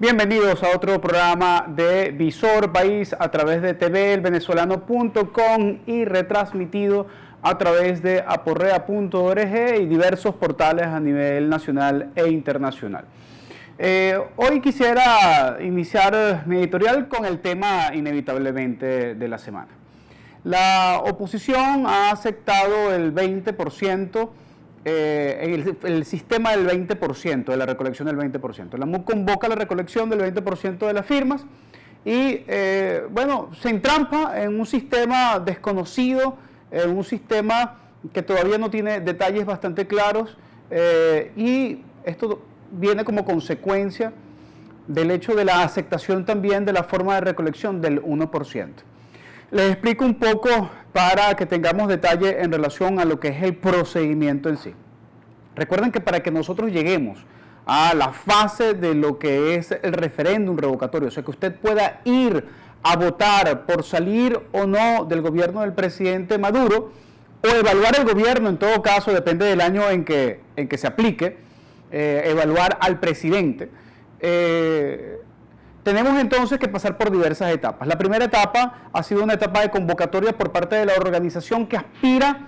Bienvenidos a otro programa de Visor País a través de tvelvenezolano.com y retransmitido a través de aporrea.org y diversos portales a nivel nacional e internacional. Hoy quisiera iniciar mi editorial con el tema inevitablemente de la semana. La oposición ha aceptado el 20%, el sistema del 20%, de la recolección del 20%. La MUD convoca la recolección del 20% de las firmas y, se entrampa en un sistema desconocido, en un sistema que todavía no tiene detalles bastante claros y esto viene como consecuencia del hecho de la aceptación también de la forma de recolección del 1%. Les explico un poco para que tengamos detalle en relación a lo que es el procedimiento en sí. Recuerden que para que nosotros lleguemos a la fase de lo que es el referéndum revocatorio, o sea, que usted pueda ir a votar por salir o no del gobierno del presidente Maduro, o evaluar el gobierno, en todo caso, depende del año en que se aplique, evaluar al presidente, tenemos entonces que pasar por diversas etapas. La primera etapa ha sido una etapa de convocatoria por parte de la organización que aspira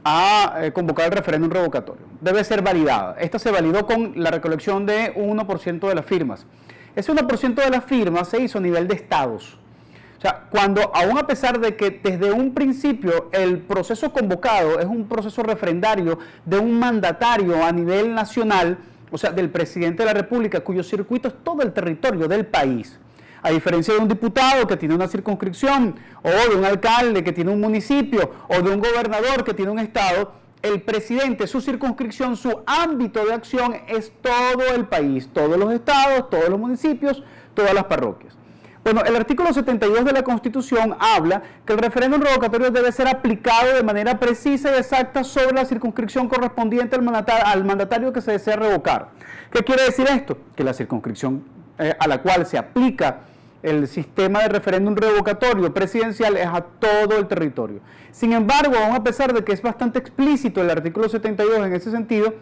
a convocar el referéndum revocatorio. Debe ser validada. Esta se validó con la recolección de un 1% de las firmas. Ese 1% de las firmas se hizo a nivel de estados. O sea, cuando aún a pesar de que desde un principio el proceso convocado es un proceso referendario de un mandatario a nivel nacional, o sea, del presidente de la República, cuyo circuito es todo el territorio del país. A diferencia de un diputado que tiene una circunscripción, o de un alcalde que tiene un municipio, o de un gobernador que tiene un estado, el presidente, su circunscripción, su ámbito de acción es todo el país, todos los estados, todos los municipios, todas las parroquias. Bueno, el artículo 72 de la Constitución habla que el referéndum revocatorio debe ser aplicado de manera precisa y exacta sobre la circunscripción correspondiente al mandatario que se desea revocar. ¿Qué quiere decir esto? Que la circunscripción a la cual se aplica el sistema de referéndum revocatorio presidencial es a todo el territorio. Sin embargo, aún a pesar de que es bastante explícito el artículo 72 en ese sentido,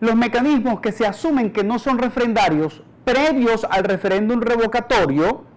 los mecanismos que se asumen que no son referendarios previos al referéndum revocatorio,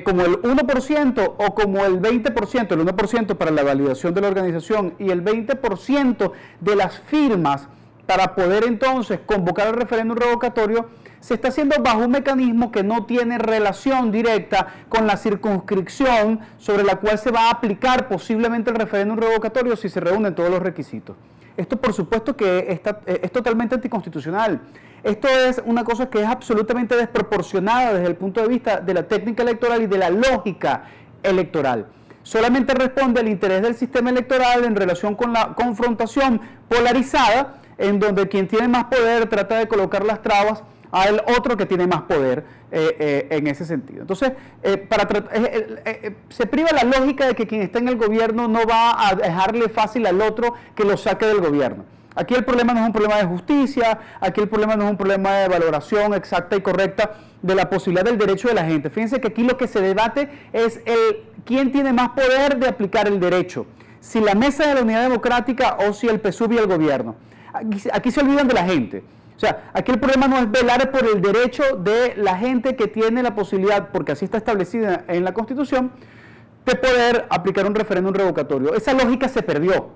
como el 1% o como el 20%, el 1% para la validación de la organización y el 20% de las firmas para poder entonces convocar el referéndum revocatorio, se está haciendo bajo un mecanismo que no tiene relación directa con la circunscripción sobre la cual se va a aplicar posiblemente el referéndum revocatorio si se reúnen todos los requisitos. Esto por supuesto que es totalmente anticonstitucional. Esto es una cosa que es absolutamente desproporcionada desde el punto de vista de la técnica electoral y de la lógica electoral. Solamente responde al interés del sistema electoral en relación con la confrontación polarizada, en donde quien tiene más poder trata de colocar las trabas al otro que tiene más poder en ese sentido. Entonces, se priva la lógica de que quien está en el gobierno no va a dejarle fácil al otro que lo saque del gobierno. Aquí el problema no es un problema de justicia, aquí el problema no es un problema de valoración exacta y correcta de la posibilidad del derecho de la gente. Fíjense que aquí lo que se debate es quién tiene más poder de aplicar el derecho, si la Mesa de la Unidad Democrática o si el PSUV y el gobierno. Aquí se olvidan de la gente. O sea, aquí el problema no es velar por el derecho de la gente que tiene la posibilidad, porque así está establecida en la Constitución, de poder aplicar un referéndum revocatorio. Esa lógica se perdió,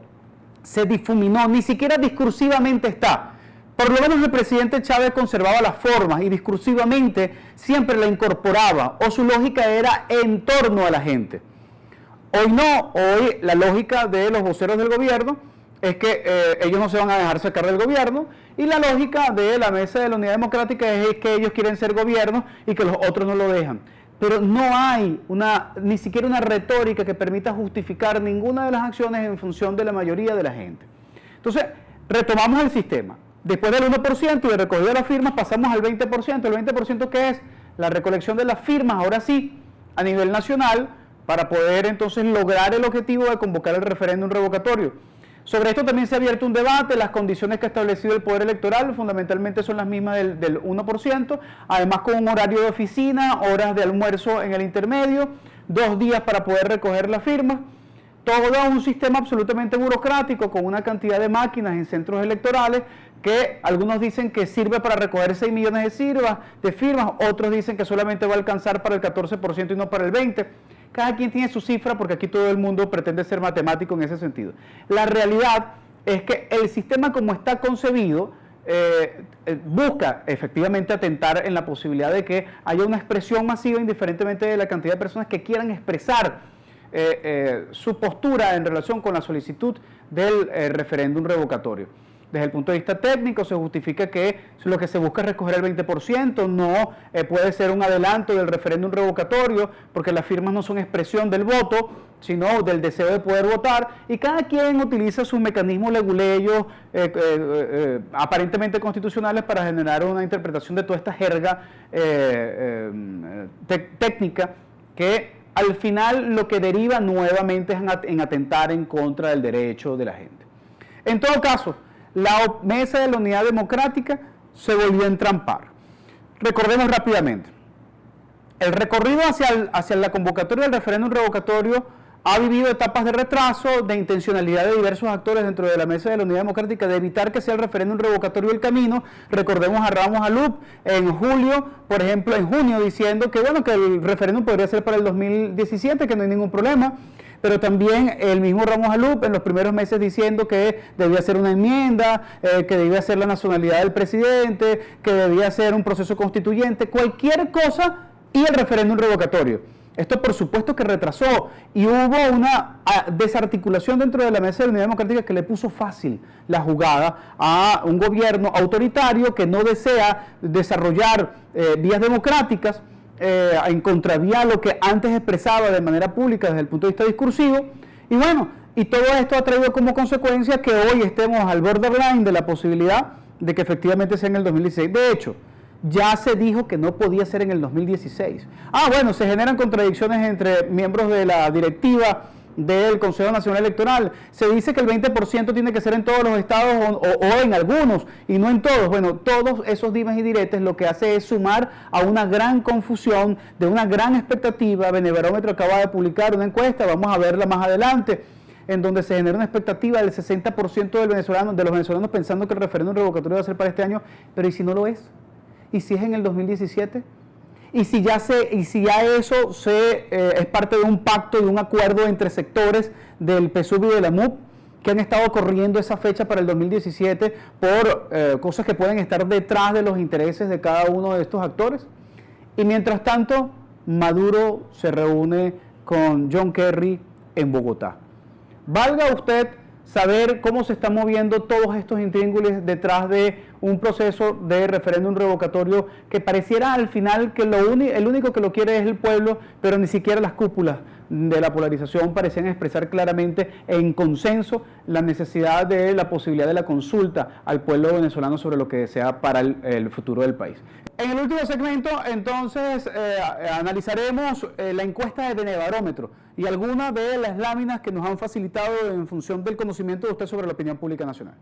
se difuminó, ni siquiera discursivamente está. Por lo menos el presidente Chávez conservaba las formas y discursivamente siempre la incorporaba, o su lógica era en torno a la gente. Hoy no, hoy la lógica de los voceros del gobierno es que ellos no se van a dejar sacar del gobierno, y la lógica de la Mesa de la Unidad Democrática es que ellos quieren ser gobierno y que los otros no lo dejan. Pero no hay ni siquiera una retórica que permita justificar ninguna de las acciones en función de la mayoría de la gente. Entonces, retomamos el sistema. Después del 1% y de recogida de las firmas pasamos al 20%. ¿El 20% qué es? La recolección de las firmas, ahora sí, a nivel nacional, para poder entonces lograr el objetivo de convocar el referéndum revocatorio. Sobre esto también se ha abierto un debate. Las condiciones que ha establecido el Poder Electoral fundamentalmente son las mismas del 1%, además con un horario de oficina, horas de almuerzo en el intermedio, 2 días para poder recoger las firmas. todo un sistema absolutamente burocrático con una cantidad de máquinas en centros electorales que algunos dicen que sirve para recoger 6 millones de firmas, otros dicen que solamente va a alcanzar para el 14% y no para el 20%. Cada quien tiene su cifra porque aquí todo el mundo pretende ser matemático en ese sentido. La realidad es que el sistema como está concebido busca efectivamente atentar en la posibilidad de que haya una expresión masiva indiferentemente de la cantidad de personas que quieran expresar su postura en relación con la solicitud del referéndum revocatorio. Desde el punto de vista técnico se justifica que lo que se busca es recoger el 20%, no puede ser un adelanto del referéndum revocatorio, porque las firmas no son expresión del voto, sino del deseo de poder votar, y cada quien utiliza sus mecanismos leguleyos aparentemente constitucionales para generar una interpretación de toda esta jerga técnica que al final lo que deriva nuevamente es en atentar en contra del derecho de la gente. En todo caso, la mesa de la Unidad Democrática se volvió a entrampar. Recordemos rápidamente, el recorrido hacia la convocatoria del referéndum revocatorio ha vivido etapas de retraso, de intencionalidad de diversos actores dentro de la mesa de la Unidad Democrática de evitar que sea el referéndum revocatorio el camino. Recordemos a Ramos Alup en julio, por ejemplo, en junio, diciendo que bueno, que el referéndum podría ser para el 2017, que no hay ningún problema. Pero también el mismo Ramos Alup en los primeros meses diciendo que debía ser una enmienda, que debía ser la nacionalidad del presidente, que debía ser un proceso constituyente, cualquier cosa y el referéndum revocatorio. Esto por supuesto que retrasó y hubo una desarticulación dentro de la mesa de la Unidad Democrática que le puso fácil la jugada a un gobierno autoritario que no desea desarrollar vías democráticas, en contravía a lo que antes expresaba de manera pública desde el punto de vista discursivo. Y bueno, y todo esto ha traído como consecuencia que hoy estemos al borderline de la posibilidad de que efectivamente sea en el 2016. De hecho, ya se dijo que no podía ser en el 2016. Bueno, se generan contradicciones entre miembros de la directiva del Consejo Nacional Electoral. Se dice que el 20% tiene que ser en todos los estados o en algunos y no en todos. Bueno, todos esos dimes y diretes lo que hace es sumar a una gran confusión, de una gran expectativa. Benebarómetro acaba de publicar una encuesta, vamos a verla más adelante, en donde se genera una expectativa del 60% de los venezolanos pensando que el referéndum revocatorio va a ser para este año, pero ¿y si no lo es? ¿Y si es en el 2017? Y si ya eso es parte de un pacto y un acuerdo entre sectores del PSUV y de la MUP que han estado corriendo esa fecha para el 2017 por cosas que pueden estar detrás de los intereses de cada uno de estos actores. Y mientras tanto, Maduro se reúne con John Kerry en Bogotá. Valga usted saber cómo se están moviendo todos estos intríngulis detrás de un proceso de referéndum revocatorio que pareciera al final que el único que lo quiere es el pueblo, pero ni siquiera las cúpulas de la polarización parecían expresar claramente en consenso la necesidad de la posibilidad de la consulta al pueblo venezolano sobre lo que desea para el futuro del país. En el último segmento, entonces, analizaremos la encuesta de Benebarómetro y algunas de las láminas que nos han facilitado en función del conocimiento de usted sobre la opinión pública nacional.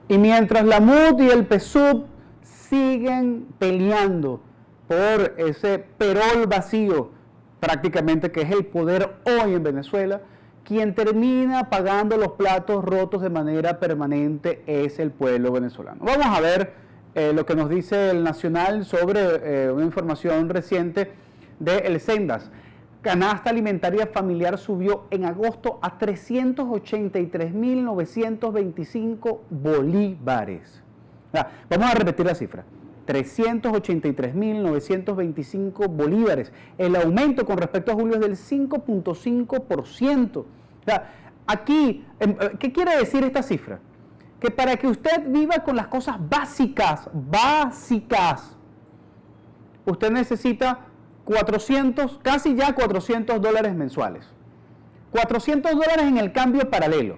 Y mientras la MUD y el PSUV siguen peleando por ese perol vacío, prácticamente que es el poder hoy en Venezuela, quien termina pagando los platos rotos de manera permanente es el pueblo venezolano. Vamos a ver lo que nos dice el Nacional sobre una información reciente de El Sendas. Canasta alimentaria familiar subió en agosto a 383.925 bolívares. Vamos a repetir la cifra. 383.925 bolívares. El aumento con respecto a julio es del 5.5%. Aquí, ¿qué quiere decir esta cifra? Que para que usted viva con las cosas básicas, usted necesita 400, casi ya $400 mensuales. $400 en el cambio paralelo.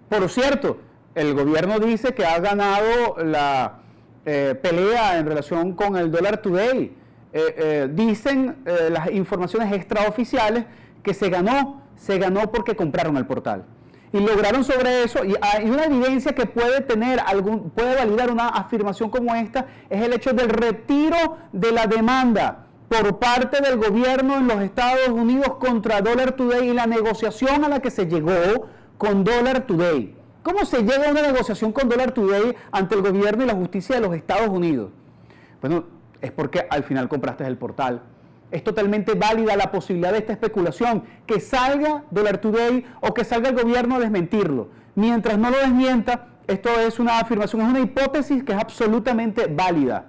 Por cierto, el gobierno dice que ha ganado la pelea en relación con el dólar today. Dicen las informaciones extraoficiales que se ganó porque compraron el portal. Y lograron sobre eso, y hay una evidencia que puede validar una afirmación como esta, es el hecho del retiro de la demanda por parte del gobierno en los Estados Unidos contra Dollar Today y la negociación a la que se llegó con Dollar Today. ¿Cómo se llega a una negociación con Dollar Today ante el gobierno y la justicia de los Estados Unidos? Bueno, es porque al final compraste el portal. Es totalmente válida la posibilidad de esta especulación, que salga Dollar Today o que salga el gobierno a desmentirlo. Mientras no lo desmienta, esto es una afirmación, es una hipótesis que es absolutamente válida.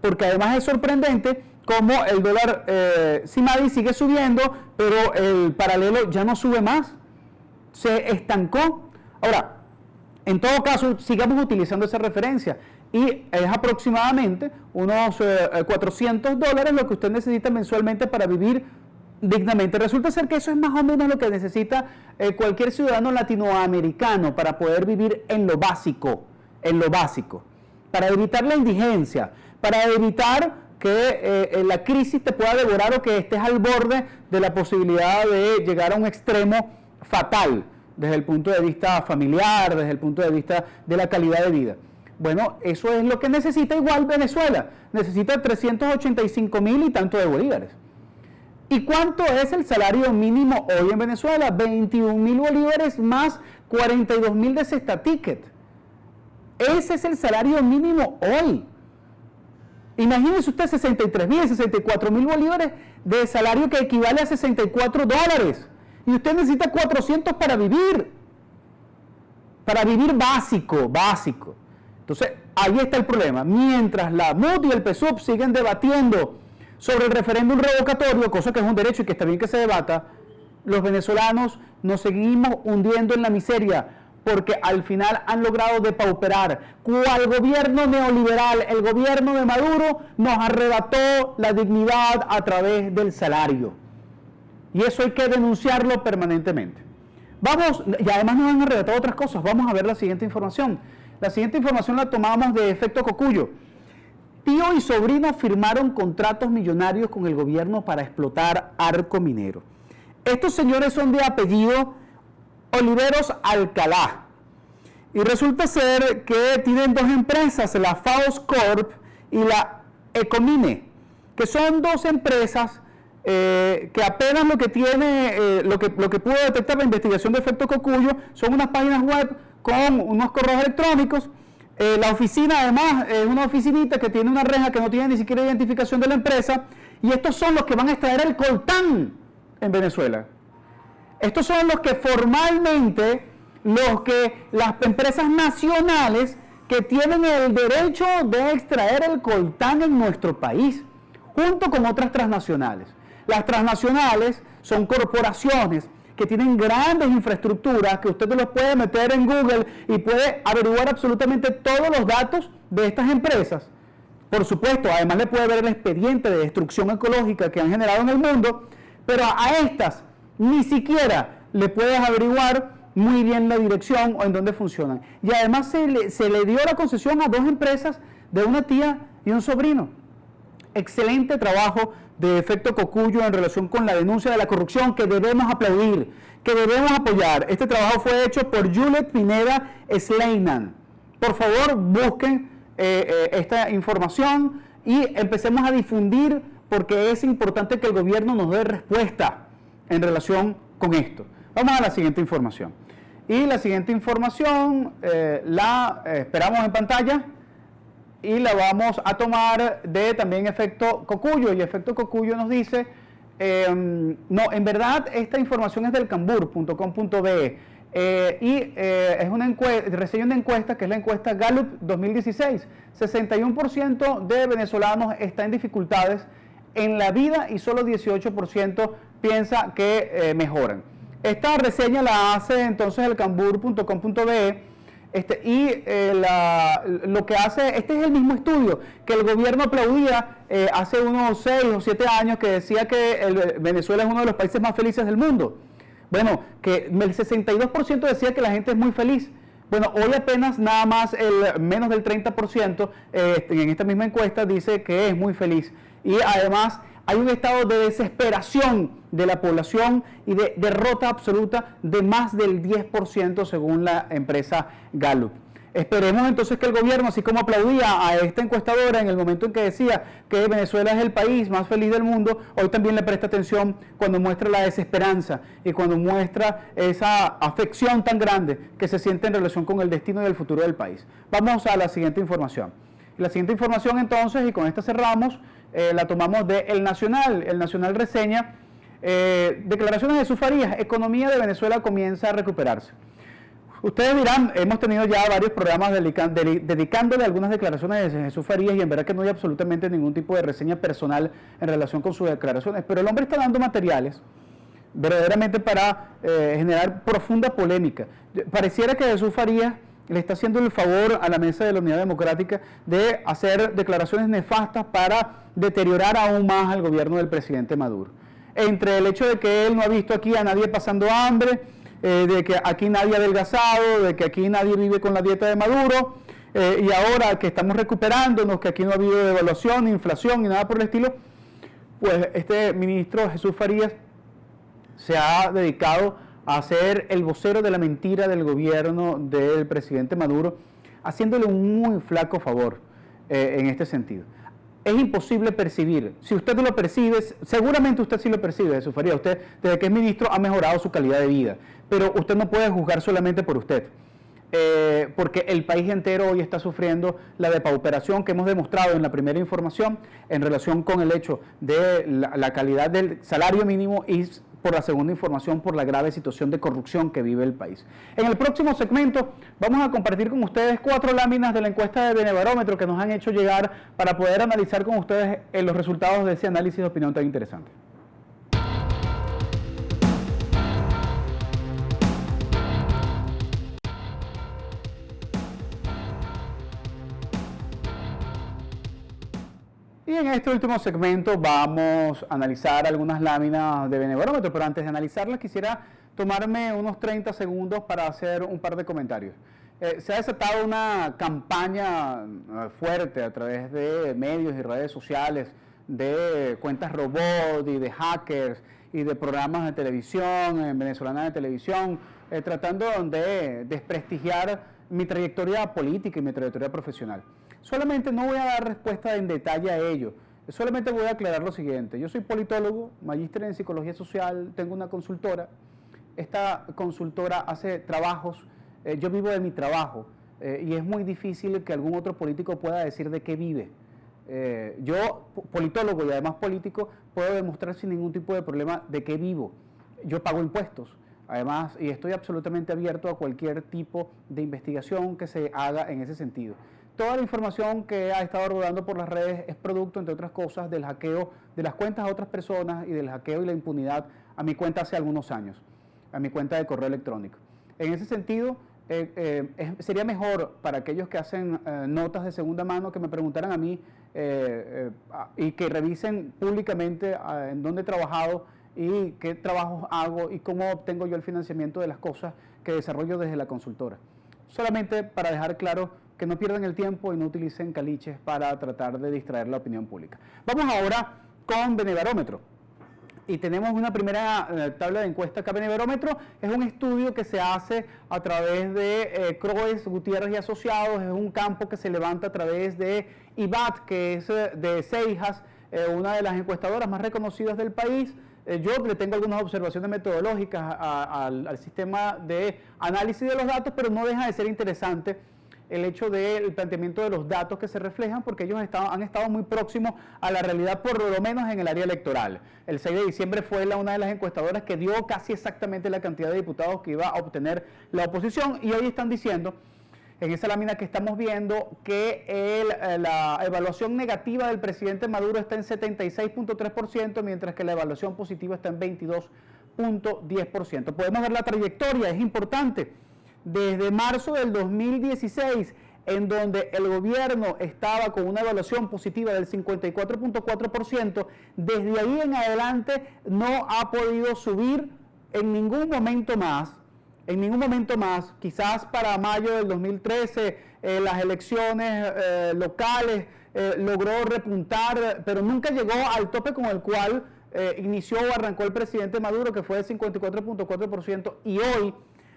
Porque además es sorprendente cómo el dólar CMADI sigue subiendo, pero el paralelo ya no sube más, se estancó. Ahora, en todo caso, sigamos utilizando esa referencia. Y es aproximadamente unos $400 lo que usted necesita mensualmente para vivir dignamente. Resulta ser que eso es más o menos lo que necesita cualquier ciudadano latinoamericano para poder vivir en lo básico, para evitar la indigencia, para evitar que la crisis te pueda devorar o que estés al borde de la posibilidad de llegar a un extremo fatal desde el punto de vista familiar, desde el punto de vista de la calidad de vida. Bueno, eso es lo que necesita igual Venezuela. Necesita 385.000 y tanto de bolívares. ¿Y cuánto es el salario mínimo hoy en Venezuela? 21.000 bolívares más 42.000 de cesta ticket. Ese es el salario mínimo hoy. Imagínese usted 63.000, 64.000 bolívares de salario que equivale a $64. Y usted necesita 400 para vivir. Para vivir básico. Entonces, ahí está el problema. Mientras la MUD y el PSUV siguen debatiendo sobre el referéndum revocatorio, cosa que es un derecho y que está bien que se debata, los venezolanos nos seguimos hundiendo en la miseria porque al final han logrado depauperar. Cual gobierno neoliberal, el gobierno de Maduro, nos arrebató la dignidad a través del salario. Y eso hay que denunciarlo permanentemente. Vamos, y además nos han arrebatado otras cosas. Vamos a ver la siguiente información. La siguiente información la tomamos de Efecto Cocuyo. Tío y sobrino firmaron contratos millonarios con el gobierno para explotar arco minero. Estos señores son de apellido Oliveros Alcalá. Y resulta ser que tienen dos empresas, la Faos Corp y la Ecomine, que son dos empresas que apenas lo que tiene, lo que pudo detectar la investigación de Efecto Cocuyo son unas páginas web con unos correos electrónicos. La oficina además es una oficinita que tiene una reja que no tiene ni siquiera identificación de la empresa, y estos son los que van a extraer el coltán en Venezuela. Estos son los que formalmente, las empresas nacionales que tienen el derecho de extraer el coltán en nuestro país, junto con otras transnacionales. Las transnacionales son corporaciones que tienen grandes infraestructuras, que usted los puede meter en Google y puede averiguar absolutamente todos los datos de estas empresas. Por supuesto, además le puede ver el expediente de destrucción ecológica que han generado en el mundo, pero a estas ni siquiera le puedes averiguar muy bien la dirección o en dónde funcionan. Y además se le dio la concesión a dos empresas de una tía y un sobrino. Excelente trabajo de Efecto Cocuyo en relación con la denuncia de la corrupción, que debemos aplaudir, que debemos apoyar. Este trabajo fue hecho por Juliet Pineda Sleinan. Por favor, busquen esta información y empecemos a difundir, porque es importante que el gobierno nos dé respuesta en relación con esto. Vamos a la siguiente información. Y la siguiente información la esperamos en pantalla. Y la vamos a tomar de también Efecto Cocuyo, y Efecto Cocuyo nos dice, no, en verdad esta información es del cambur.com.be es una reseña de encuesta, que es la encuesta Gallup 2016. 61% de venezolanos está en dificultades en la vida y solo 18% piensa que mejoran. Esta reseña la hace entonces el cambur.com.be. Lo que hace, este es el mismo estudio que el gobierno aplaudía hace unos 6 o 7 años, que decía que Venezuela es uno de los países más felices del mundo. Bueno, que el 62% decía que la gente es muy feliz. Bueno, hoy apenas nada más menos del 30% en esta misma encuesta dice que es muy feliz. Y además Hay un estado de desesperación de la población y de derrota absoluta de más del 10% según la empresa Gallup. Esperemos entonces que el gobierno, así como aplaudía a esta encuestadora en el momento en que decía que Venezuela es el país más feliz del mundo, hoy también le presta atención cuando muestra la desesperanza y cuando muestra esa afección tan grande que se siente en relación con el destino y el futuro del país. Vamos a la siguiente información. La siguiente información entonces, y con esta cerramos, la tomamos de El Nacional. El Nacional reseña declaraciones de Jesús Farías, economía de Venezuela comienza a recuperarse. Ustedes dirán, hemos tenido ya varios programas dedicándole algunas declaraciones de Jesús Farías y en verdad que no hay absolutamente ningún tipo de reseña personal en relación con sus declaraciones, pero el hombre está dando materiales verdaderamente para generar profunda polémica. Pareciera que Jesús Farías le está haciendo el favor a la Mesa de la Unidad Democrática de hacer declaraciones nefastas para deteriorar aún más al gobierno del presidente Maduro. Entre el hecho de que él no ha visto aquí a nadie pasando hambre, de que aquí nadie ha adelgazado, de que aquí nadie vive con la dieta de Maduro, y ahora que estamos recuperándonos, que aquí no ha habido devaluación, ni inflación, ni nada por el estilo, pues este ministro Jesús Farías se ha dedicado a ser el vocero de la mentira del gobierno del presidente Maduro, haciéndole un muy flaco favor en este sentido. Es imposible percibir, si usted no lo percibe, seguramente usted sí lo percibe, Jesús Farías, usted desde que es ministro ha mejorado su calidad de vida, pero usted no puede juzgar solamente por usted, porque el país entero hoy está sufriendo la depauperación que hemos demostrado en la primera información en relación con el hecho de la calidad del salario mínimo y por la segunda información por la grave situación de corrupción que vive el país. En el próximo segmento vamos a compartir con ustedes 4 láminas de la encuesta de Benebarómetro que nos han hecho llegar para poder analizar con ustedes los resultados de ese análisis de opinión tan interesante. Y en este último segmento vamos a analizar algunas láminas de Benebarómetro, pero antes de analizarlas quisiera tomarme unos 30 segundos para hacer un par de comentarios. Se ha desatado una campaña fuerte a través de medios y redes sociales, de cuentas robot y de hackers y de programas de televisión, venezolana de televisión, tratando de desprestigiar mi trayectoria política y mi trayectoria profesional. Solamente no voy a dar respuesta en detalle a ello, solamente voy a aclarar lo siguiente. Yo soy politólogo, magíster en psicología social, tengo una consultora. Esta consultora hace trabajos, yo vivo de mi trabajo y es muy difícil que algún otro político pueda decir de qué vive. Yo, politólogo y además político, puedo demostrar sin ningún tipo de problema de qué vivo. Yo pago impuestos, además, y estoy absolutamente abierto a cualquier tipo de investigación que se haga en ese sentido. Toda la información que ha estado rodando por las redes es producto, entre otras cosas, del hackeo de las cuentas a otras personas y del hackeo y la impunidad a mi cuenta hace algunos años, a mi cuenta de correo electrónico. En ese sentido, sería mejor para aquellos que hacen notas de segunda mano que me preguntaran a mí y que revisen públicamente en dónde he trabajado y qué trabajos hago y cómo obtengo yo el financiamiento de las cosas que desarrollo desde la consultora. Solamente para dejar claro que no pierdan el tiempo y no utilicen caliches para tratar de distraer la opinión pública. Vamos ahora con Benebarómetro. Y tenemos una primera tabla de encuesta acá. Benebarómetro es un estudio que se hace a través de Croes, Gutiérrez y Asociados. Es un campo que se levanta a través de IBAT, que es de Seijas, una de las encuestadoras más reconocidas del país. Yo le tengo algunas observaciones metodológicas al sistema de análisis de los datos, pero no deja de ser interesante el hecho del planteamiento de los datos que se reflejan, porque ellos han estado muy próximos a la realidad, por lo menos en el área electoral. El 6 de diciembre fue una de las encuestadoras que dio casi exactamente la cantidad de diputados que iba a obtener la oposición, y hoy están diciendo, en esa lámina que estamos viendo, que la evaluación negativa del presidente Maduro está en 76.3%, mientras que la evaluación positiva está en 22.10%. Podemos ver la trayectoria, es importante. Desde marzo del 2016, en donde el gobierno estaba con una evaluación positiva del 54.4%, desde ahí en adelante no ha podido subir en ningún momento más, quizás para mayo del 2013, las elecciones locales logró repuntar, pero nunca llegó al tope con el cual inició o arrancó el presidente Maduro, que fue de 54.4%, y hoy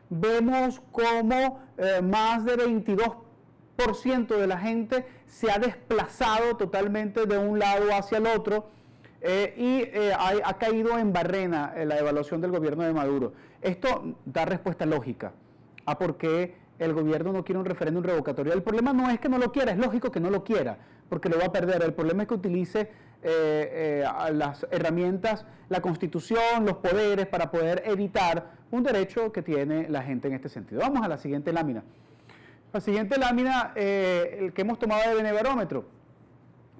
vemos como más de 22% de la gente se ha desplazado totalmente de un lado hacia el otro ha caído en barrena la evaluación del gobierno de Maduro. Esto da respuesta lógica a por qué el gobierno no quiere un referéndum revocatorio. El problema no es que no lo quiera, es lógico que no lo quiera, porque lo va a perder. El problema es que utilice las herramientas, la Constitución, los poderes para poder evitar un derecho que tiene la gente en este sentido. Vamos a la siguiente lámina. La siguiente lámina, el que hemos tomado de Benebarómetro,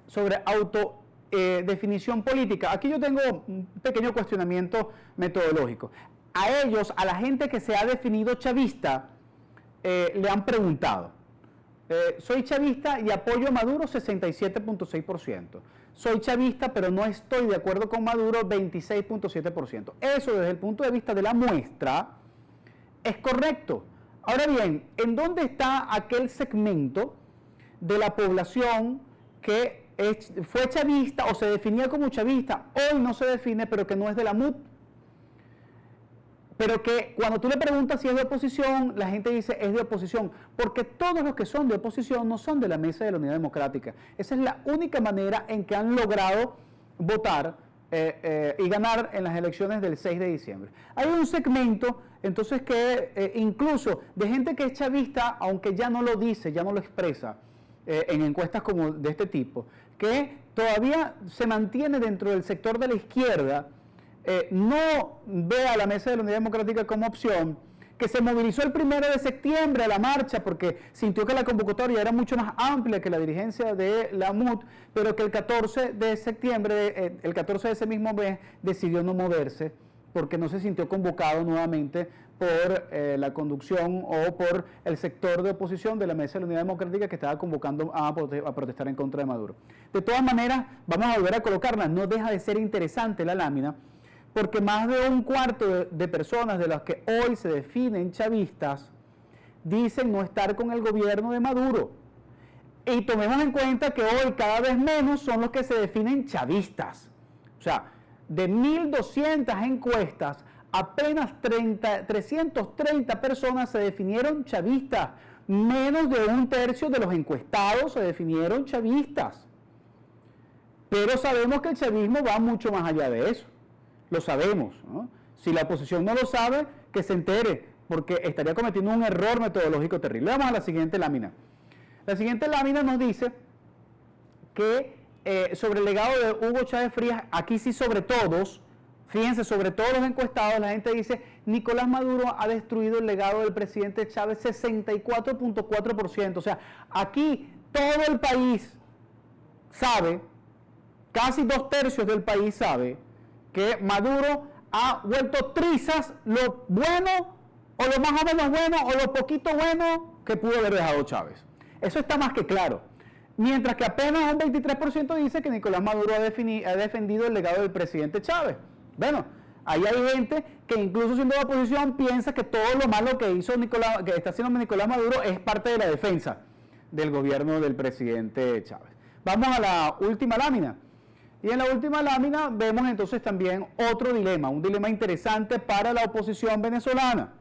sobre autodefinición política. Aquí yo tengo un pequeño cuestionamiento metodológico. A ellos, a la gente que se ha definido chavista, le han preguntado, soy chavista y apoyo a Maduro 67.6%. Soy chavista pero no estoy de acuerdo con Maduro 26.7%. Eso desde el punto de vista de la muestra es correcto. Ahora bien, ¿en dónde está aquel segmento de la población que fue chavista o se definía como chavista? Hoy no se define, pero que no es de la MUD. Pero que cuando tú le preguntas si es de oposición, la gente dice es de oposición, porque todos los que son de oposición no son de la mesa de la Unidad Democrática. Esa es la única manera en que han logrado votar y ganar en las elecciones del 6 de diciembre. Hay un segmento, entonces, que incluso de gente que es chavista, aunque ya no lo dice, ya no lo expresa en encuestas como de este tipo, que todavía se mantiene dentro del sector de la izquierda, no ve a la mesa de la Unidad Democrática como opción, que se movilizó el 1 de septiembre a la marcha porque sintió que la convocatoria era mucho más amplia que la dirigencia de la MUD, pero que el 14 de septiembre, el 14 de ese mismo mes, decidió no moverse porque no se sintió convocado nuevamente por la conducción o por el sector de oposición de la mesa de la Unidad Democrática que estaba convocando a protestar en contra de Maduro. De todas maneras, vamos a volver a colocarla, no deja de ser interesante la lámina, porque más de un cuarto de personas de las que hoy se definen chavistas dicen no estar con el gobierno de Maduro. Y tomemos en cuenta que hoy cada vez menos son los que se definen chavistas. O sea, de 1.200 encuestas, apenas 330 personas se definieron chavistas. Menos de un tercio de los encuestados se definieron chavistas. Pero sabemos que el chavismo va mucho más allá de eso. Lo sabemos, ¿no? Si la oposición no lo sabe, que se entere, porque estaría cometiendo un error metodológico terrible. Vamos a la siguiente lámina. La siguiente lámina nos dice que sobre el legado de Hugo Chávez Frías, aquí sí sobre todos, fíjense, sobre todos los encuestados, la gente dice, Nicolás Maduro ha destruido el legado del presidente Chávez 64.4%. O sea, aquí todo el país sabe, casi 2/3 del país sabe, que Maduro ha vuelto trizas lo bueno, o lo más o menos bueno, o lo poquito bueno que pudo haber dejado Chávez. Eso está más que claro. Mientras que apenas un 23% dice que Nicolás Maduro ha defendido el legado del presidente Chávez. Bueno, ahí hay gente que incluso siendo de oposición piensa que todo lo malo que está haciendo Nicolás Maduro es parte de la defensa del gobierno del presidente Chávez. Vamos a la última lámina. Y en la última lámina vemos entonces también otro dilema, un dilema interesante para la oposición venezolana.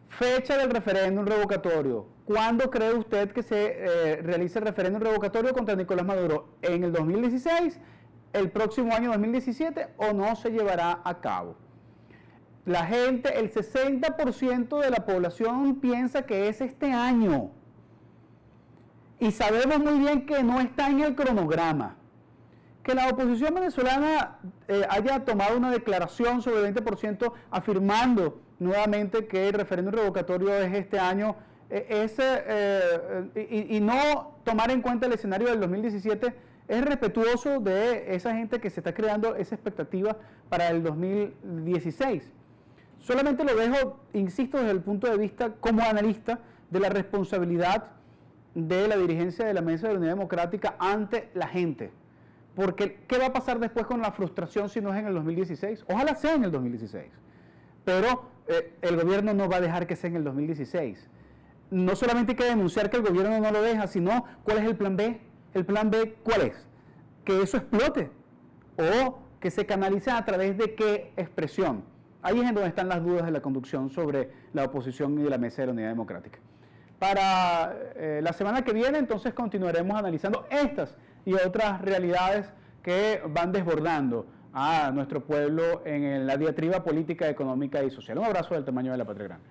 Fecha del referéndum revocatorio. ¿Cuándo cree usted que se realice el referéndum revocatorio contra Nicolás Maduro? ¿En el 2016, el próximo año 2017 o no se llevará a cabo? La gente, el 60% de la población piensa que es este año. Y sabemos muy bien que no está en el cronograma. Que la oposición venezolana haya tomado una declaración sobre el 20% afirmando nuevamente que el referéndum revocatorio es este año y no tomar en cuenta el escenario del 2017 es respetuoso de esa gente que se está creando esa expectativa para el 2016. Solamente lo dejo, insisto, desde el punto de vista como analista de la responsabilidad de la dirigencia de la Mesa de la Unidad Democrática ante la gente. Porque, ¿qué va a pasar después con la frustración si no es en el 2016? Ojalá sea en el 2016. Pero el gobierno no va a dejar que sea en el 2016. No solamente hay que denunciar que el gobierno no lo deja, sino cuál es el plan B, ¿El plan B cuál es? Que eso explote o que se canalice a través de qué expresión. Ahí es en donde están las dudas de la conducción sobre la oposición y de la Mesa de la Unidad Democrática. Para la semana que viene, entonces, continuaremos analizando estas y otras realidades que van desbordando a nuestro pueblo en la diatriba política, económica y social. Un abrazo del tamaño de la patria grande.